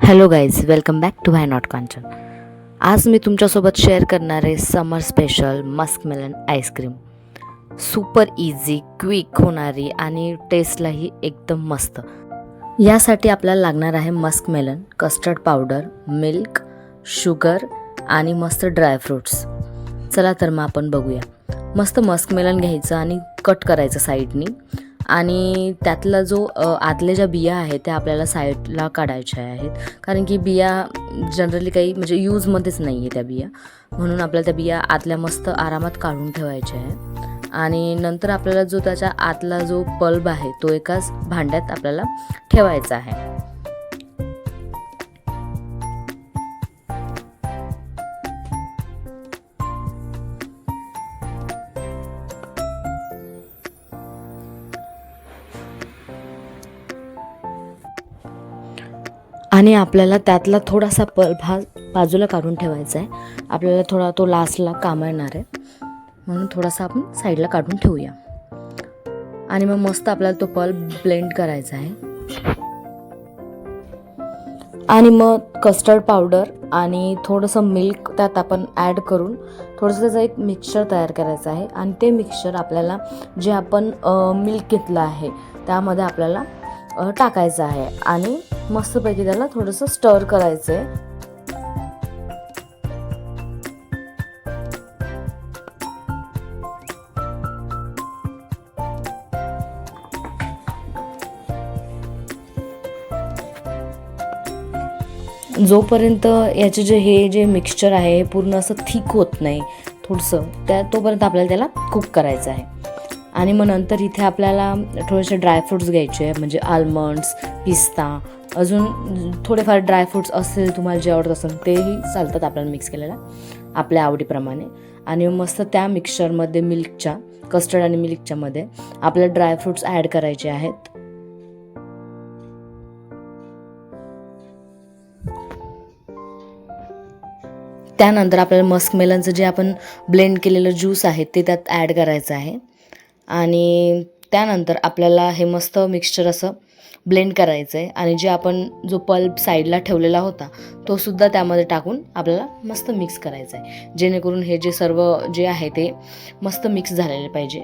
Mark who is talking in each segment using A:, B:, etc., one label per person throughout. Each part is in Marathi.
A: Hello guys, welcome back to why not Kanchan. आज मी तुमच्यासोबत शेअर करणार आहे summer special muskmelon ice cream. Super easy, quick होणारी आणि टेस्टलाही एकदम मस्त. यासाठी आपल्याला लागणार आहे muskmelon, custard powder, milk, sugar आणि मस्त ड्रायफ्रूट्स. चला तर मग आपण बघूया. मस्त मस्कमेलन घ्यायचं आणि कट करायचं साईडनी, आणि त्यातला जो आतल्या ज्या बिया आहेत त्या आपल्याला साईडला काढायच्या आहेत, कारण की बिया जनरली काही म्हणजे यूजमध्येच नाही आहे त्या बिया, म्हणून आपल्याला त्या बिया आतल्या मस्त आरामात काढून ठेवायच्या आहे. आणि नंतर आपल्याला जो त्याच्या आतला जो पल्प आहे तो एकाच भांड्यात आपल्याला ठेवायचा आहे. आणि आपल्याला त्यातला थोडासा पल्प हा बाजूला काढून ठेवायचा आहे. आपल्याला थोडा तो लास्टला कामा येणार आहे, म्हणून थोडासा आपण साईडला काढून ठेवूया. आणि मग मस्त आपल्याला तो पल्प ब्लेंड करायचा आहे. आणि मग कस्टर्ड पावडर आणि थोडंसं मिल्क त्यात आपण ॲड करून थोडंसं त्याचं एक मिक्सचर तयार करायचं आहे. आणि ते मिक्सचर आपल्याला जे आपण मिल्क घेतलं आहे त्यामध्ये आपल्याला टाकायचं आहे आणि मस्तपैकी त्याला थोडंसं स्टर करायचं आहे. जोपर्यंत याचे जे मिक्सचर आहे हे पूर्ण असं थिक होत नाही थोडंसं तोपर्यंत आपल्याला त्याला कुक करायचं आहे. आणि मग नंतर इथे आपल्याला थोडेसे ड्रायफ्रूट्स घ्यायचे आहे, म्हणजे आल्मंड्स, पिस्ता, अजून थोडेफार ड्रायफ्रूट्स असतील तुम्हाला जे आवडत असेल तेही चालतात आपल्याला मिक्स केलेला आपल्या आवडीप्रमाणे. आणि मस्त त्या मिक्सचरमध्ये मिल्कच्या, कस्टर्ड आणि मिल्कच्यामध्ये आपल्याला ड्रायफ्रूट्स ॲड करायचे आहेत. त्यानंतर आपल्याला मस्कमेलनचं जे आपण ब्लेंड केलेलं ज्यूस आहे ते त्यात ॲड करायचं आहे. आणि त्यानंतर आपल्याला हे मस्त मिक्सचर असं ब्लेंड करायचं आहे. आणि जे आपण जो पल्प साईडला ठेवलेला होता तो सुद्धा त्यामध्ये टाकून आपल्याला मस्त मिक्स करायचं आहे, जेणेकरून हे जे सर्व जे आहे ते मस्त मिक्स झालेले पाहिजे.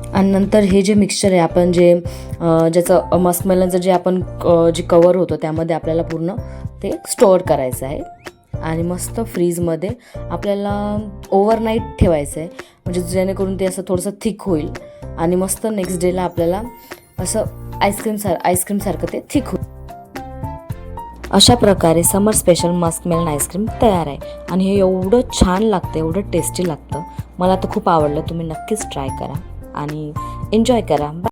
A: आणि नंतर हे जे मिक्सचर आहे आपण जे ज्याचं मस्कमेलनचं जे आपण जे कवर होतं त्यामध्ये आपल्याला पूर्ण ते स्टोअर करायचं आहे. आणि मस्त फ्रीजमध्ये आपल्याला ओव्हरनाईट ठेवायचं आहे, म्हणजे जेणेकरून ते असं थोडंसं थिक होईल आणि मस्त नेक्स्ट डेला आपल्याला असं आईस्क्रीमसारखं ते थिक होईल. अशा प्रकारे समर स्पेशल मस्कमेलन आईस्क्रीम तयार आहे. आणि हे एवढं छान लागतं, एवढं टेस्टी लागतं. मला तर खूप आवडलं. तुम्ही नक्कीच ट्राय करा आणि एन्जॉय करा.